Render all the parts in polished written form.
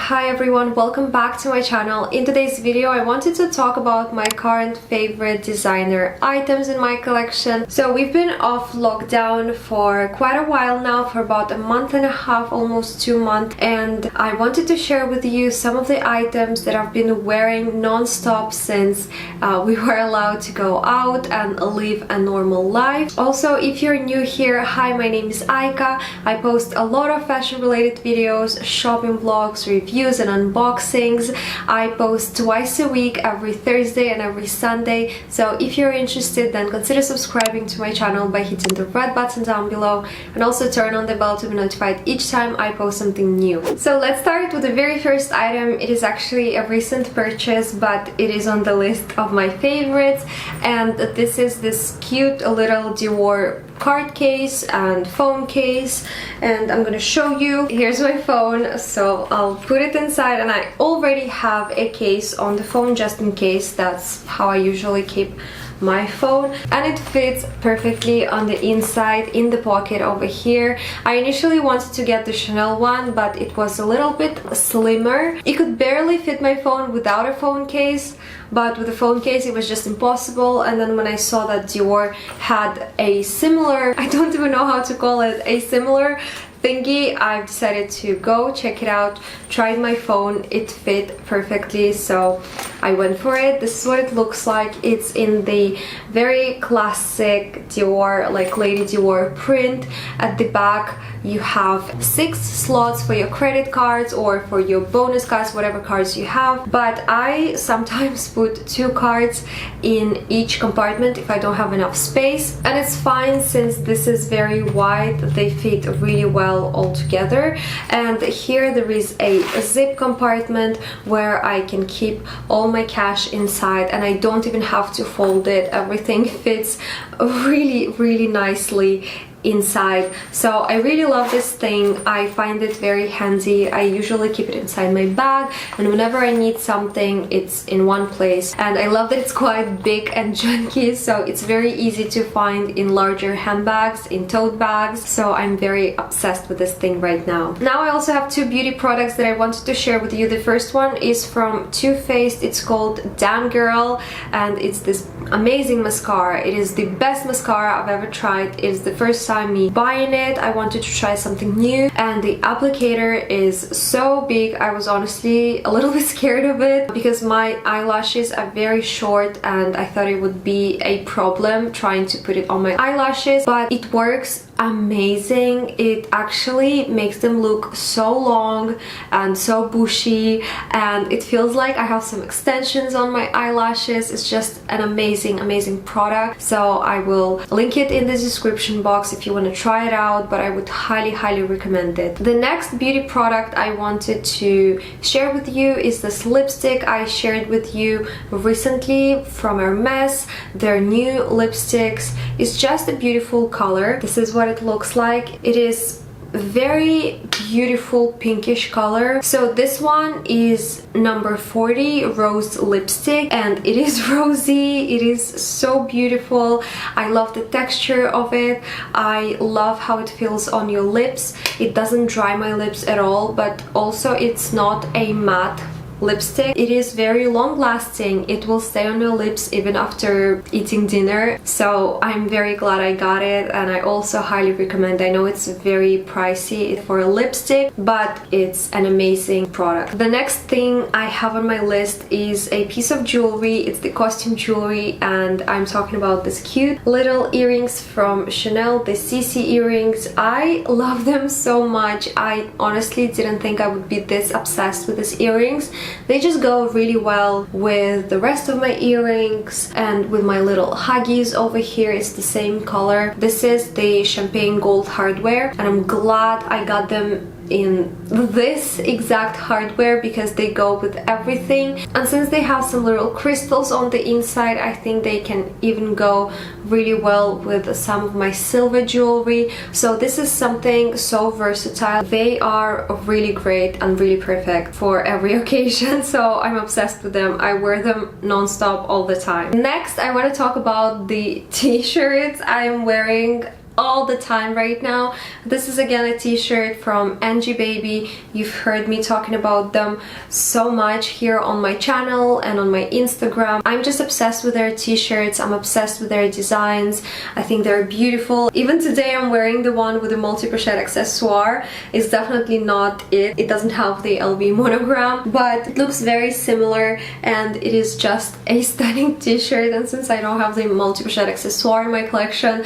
Hi everyone, welcome back to my channel. In today's video I wanted to talk about my current favorite designer items in my collection. So we've been off lockdown for quite a while now, for about a month and a half, almost 2 months, and I wanted to share with you some of the items that I've been wearing non-stop since we were allowed to go out and live a normal life. Also, if you're new here, hi, my name is Aika. I post a lot of fashion related videos, shopping vlogs, reviews and unboxings. I post twice a week, every Thursday and every Sunday. So if you're interested, then consider subscribing to my channel by hitting the red button down below, and also turn on the bell to be notified each time I post something new. So let's start with the very first item. It is actually a recent purchase, but it is on the list of my favorites, and this is this cute little Dior card case and phone case, and I'm gonna show you. Here's my phone, so I'll put it inside, and I already have a case on the phone just in case. That's how I usually keep my phone, and it fits perfectly on the inside in the pocket over here. I initially wanted to get the Chanel one, but it was a little bit slimmer. It could barely fit my phone without a phone case, but with a phone case it was just impossible. And then when I saw that Dior had a similar, I don't even know how to call it, a similar thingy, I've decided to go check it out. Tried my phone, it fit perfectly, so I went for it. This is what it looks like. It's in the very classic Dior, like Lady Dior print. At the back you have 6 slots for your credit cards or for your bonus cards, whatever cards you have, but I sometimes put 2 cards in each compartment if I don't have enough space, and it's fine since this is very wide. They fit really well all together. And here there is a zip compartment where I can keep all my cash inside, and I don't even have to fold it. Everything fits really nicely inside. So I really love this thing. I find it very handy. I usually keep it inside my bag, and whenever I need something, it's in one place. And I love that it's quite big and chunky, so it's very easy to find in larger handbags, in tote bags. So I'm very obsessed with this thing right now. Now I also have 2 beauty products that I wanted to share with you. The first one is from Too Faced. It's called Damn Girl, and it's this amazing mascara. It is the best mascara I've ever tried. It's the first time me buying it. I wanted to try something new, and the applicator is so big. I was honestly a little bit scared of it because my eyelashes are very short, and I thought it would be a problem trying to put it on my eyelashes, but it works amazing. It actually makes them look so long and so bushy, and it feels like I have some extensions on my eyelashes. It's just an amazing product. So I will link it in the description box if you want to try it out, but I would highly recommend it. The next beauty product I wanted to share with you is this lipstick I shared with you recently from Hermes. Their new lipsticks is just a beautiful color. This is what it looks like. It is very beautiful pinkish color. So this one is number 40 rose lipstick, and it is rosy. It is so beautiful. I love the texture of it. I love how it feels on your lips. It doesn't dry my lips at all, but also it's not a matte lipstick. It is very long lasting. It will stay on your lips even after eating dinner. So I'm very glad I got it, and I also highly recommend. I know it's very pricey for a lipstick, but it's an amazing product. The next thing I have on my list is a piece of jewelry. It's the costume jewelry, and I'm talking about this cute little earrings from Chanel, the Cc earrings. I love them so much. I honestly didn't think I would be this obsessed with these earrings. They just go really well with the rest of my earrings, and with my little huggies over here. It's the same color. This is the champagne gold hardware, and I'm glad I got them in this exact hardware because they go with everything. And since they have some little crystals on the inside, I think they can even go really well with some of my silver jewelry. So this is something so versatile. They are really great and really perfect for every occasion, so I'm obsessed with them. I wear them non-stop all the time. Next, I want to talk about the t-shirts I'm wearing all the time right now. This is again a t-shirt from Angie Baby. You've heard me talking about them so much here on my channel and on my Instagram. I'm just obsessed with their t-shirts. I'm obsessed with their designs. I think they're beautiful. Even today I'm wearing the one with the multi-pochette accessoire. It's definitely not it. It doesn't have the LV monogram, but it looks very similar and it is just a stunning t-shirt. And since I don't have the multi-pochette accessoire in my collection,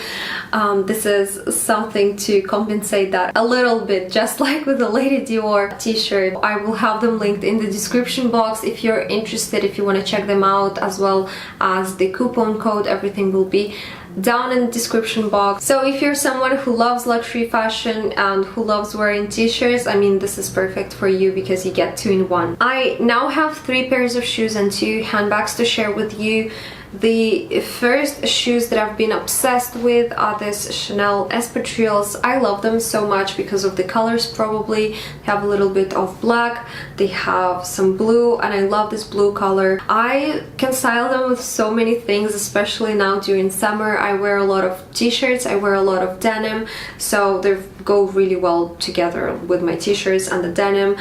this is something to compensate that a little bit, just like with the Lady Dior t-shirt. I will have them linked in the description box if you're interested, if you want to check them out, as well as the coupon code. Everything will be down in the description box. So if you're someone who loves luxury fashion and who loves wearing t-shirts, I mean, this is perfect for you because you get 2 in 1. I now have 3 pairs of shoes and 2 handbags to share with you. The first shoes that I've been obsessed with are these Chanel espadrilles. I love them so much because of the colors probably. They have a little bit of black, they have some blue, and I love this blue color. I can style them with so many things, especially now during summer. I wear a lot of t-shirts, I wear a lot of denim, so they go really well together with my t-shirts and the denim.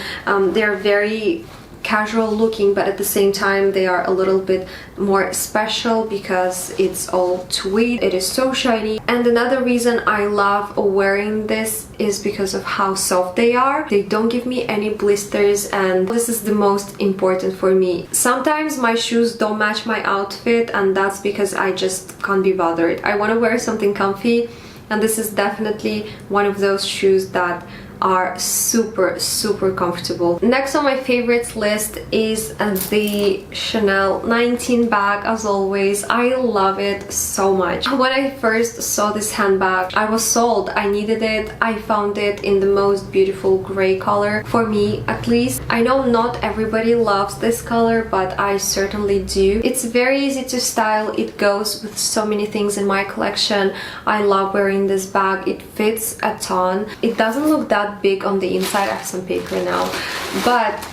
They're very casual looking, but at the same time they are a little bit more special because it's all tweed. It is so shiny. And another reason I love wearing this is because of how soft they are. They don't give me any blisters, and this is the most important for me. Sometimes my shoes don't match my outfit, and that's because I just can't be bothered. I want to wear something comfy, and this is definitely one of those shoes that are super comfortable. Next on my favorites list is the Chanel 19 bag. As always, I love it so much. When I first saw this handbag, I was sold. I needed it. I found it in the most beautiful gray color, for me at least. I know not everybody loves this color, but I certainly do. It's very easy to style. It goes with so many things in my collection. I love wearing this bag. It fits a ton. It doesn't look that big on the inside. I have some paper now, but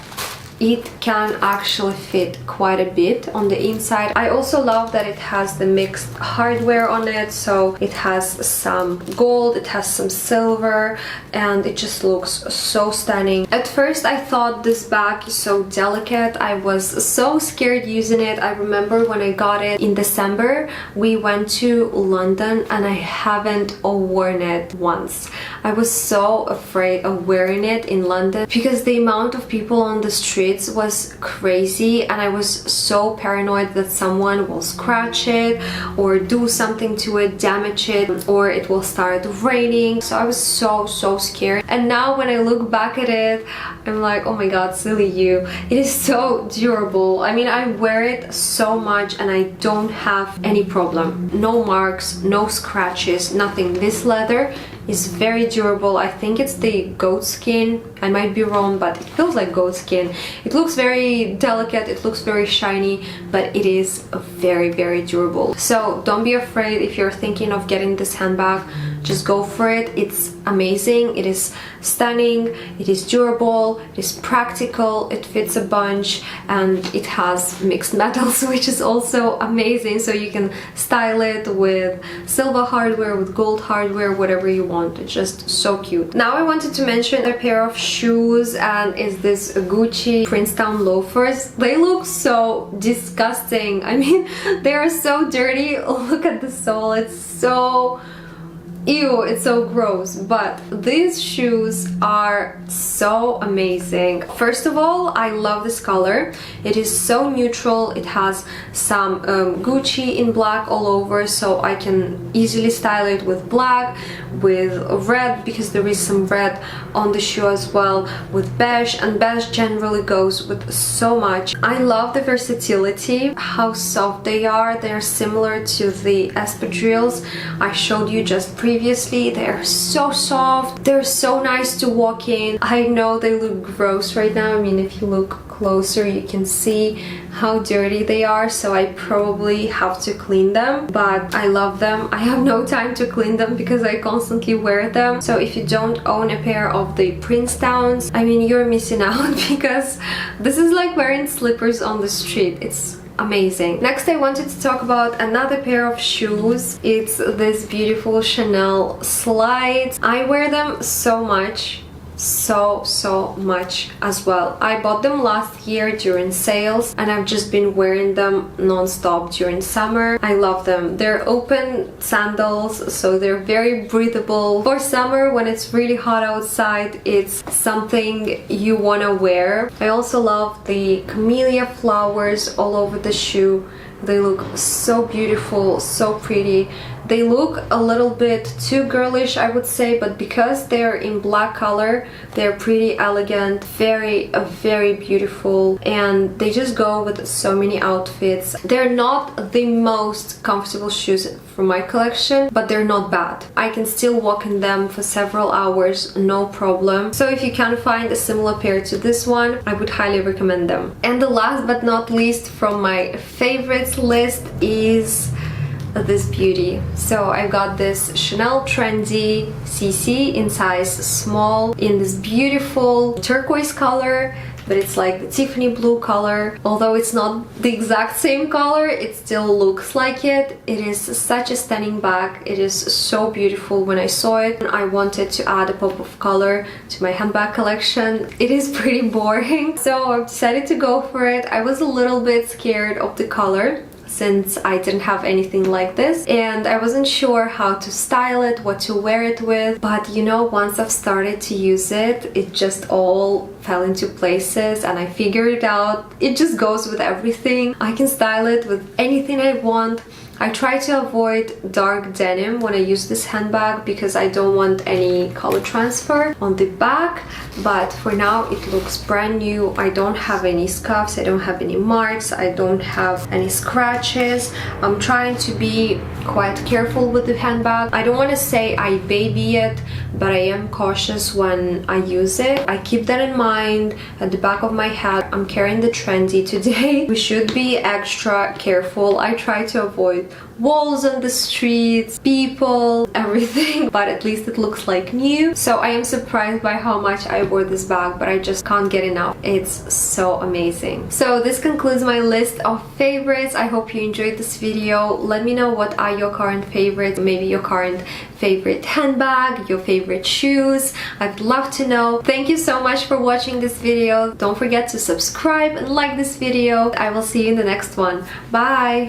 it can actually fit quite a bit on the inside. I also love that it has the mixed hardware on it, so it has some gold, it has some silver, and it just looks so stunning. At first I thought this bag is so delicate. I was so scared using it. I remember when I got it in December, we went to London and I haven't worn it once. I was so afraid of wearing it in London because the amount of people on the street was crazy, and I was so paranoid that someone will scratch it or do something to it, damage it, or it will start raining. So I was so scared. And now when I look back at it, I'm like, oh my god, silly you. It is so durable. I mean, I wear it so much and I don't have any problem. No marks, no scratches, nothing. This leather is very durable. I think it's the goat skin. I might be wrong, but it feels like goat skin. It looks very delicate, it looks very shiny, but it is very durable. So don't be afraid if you're thinking of getting this handbag. Just go for it. It's amazing. It is stunning, it is durable, it is practical, it fits a bunch, and it has mixed metals, which is also amazing. So you can style it with silver hardware, with gold hardware, whatever you want. It's just so cute. Now I wanted to mention a pair of shoes, and is this Gucci Princetown loafers. They look so disgusting. I mean, they are so dirty. Look at the sole. It's so... ew, it's so gross. But these shoes are so amazing. First of all, I love this color. It is so neutral. It has some Gucci in black all over, so I can easily style it with black, with red, because there is some red on the shoe as well, with beige, and beige generally goes with so much. I love the versatility, how soft they are. They're similar to the espadrilles I showed you just previously. They're so soft, they're so nice to walk in. I know they look gross right now. I mean, if you look closer you can see how dirty they are, so I probably have to clean them, but I love them. I have no time to clean them because I constantly wear them. So if you don't own a pair of the Princetowns, I mean, you're missing out, because this is like wearing slippers on the street. It's amazing. Next, I wanted to talk about another pair of shoes. It's this beautiful Chanel slides. I wear them so much, so much as well. I bought them last year during sales and I've just been wearing them non-stop during summer. I love them. They're open sandals, so they're very breathable. For summer, when it's really hot outside, it's something you want to wear. I also love the camellia flowers all over the shoe. They look so beautiful, so pretty. They look a little bit too girlish, I would say, but because they're in black color, they're pretty elegant, very beautiful, and they just go with so many outfits. They're not the most comfortable shoes from my collection, but they're not bad. I can still walk in them for several hours, no problem. So if you can find a similar pair to this one, I would highly recommend them. And the last but not least from my favorites list is this beauty. So I got this Chanel Trendy Cc in size small in this beautiful turquoise color, but it's like the Tiffany blue color. Although it's not the exact same color, it still looks like it. It is such a stunning bag. It is so beautiful. When I saw it, I wanted to add a pop of color to my handbag collection. It is pretty boring, so I decided to go for it. I was a little bit scared of the color, since I didn't have anything like this and I wasn't sure how to style it, what to wear it with, but you know, once I've started to use it, it just all fell into places and I figured it out. It just goes with everything. I can style it with anything I want. I try to avoid dark denim when I use this handbag because I don't want any color transfer on the back, but for now it looks brand new. I don't have any scuffs, I don't have any marks, I don't have any scratches. I'm trying to be quite careful with the handbag. I don't want to say I baby it, but I am cautious when I use it. I keep that in mind at the back of my head. I'm carrying the Trendy today. We should be extra careful. I try to avoid walls on the streets, people, everything, but at least it looks like new. So I am surprised by how much I wore this bag, but I just can't get enough. It's so amazing. So this concludes my list of favorites. I hope you enjoyed this video. Let me know what are your current favorites, maybe your current favorite handbag, your favorite shoes. I'd love to know. Thank you so much for watching this video. Don't forget to subscribe and like this video. I will see you in the next one. Bye!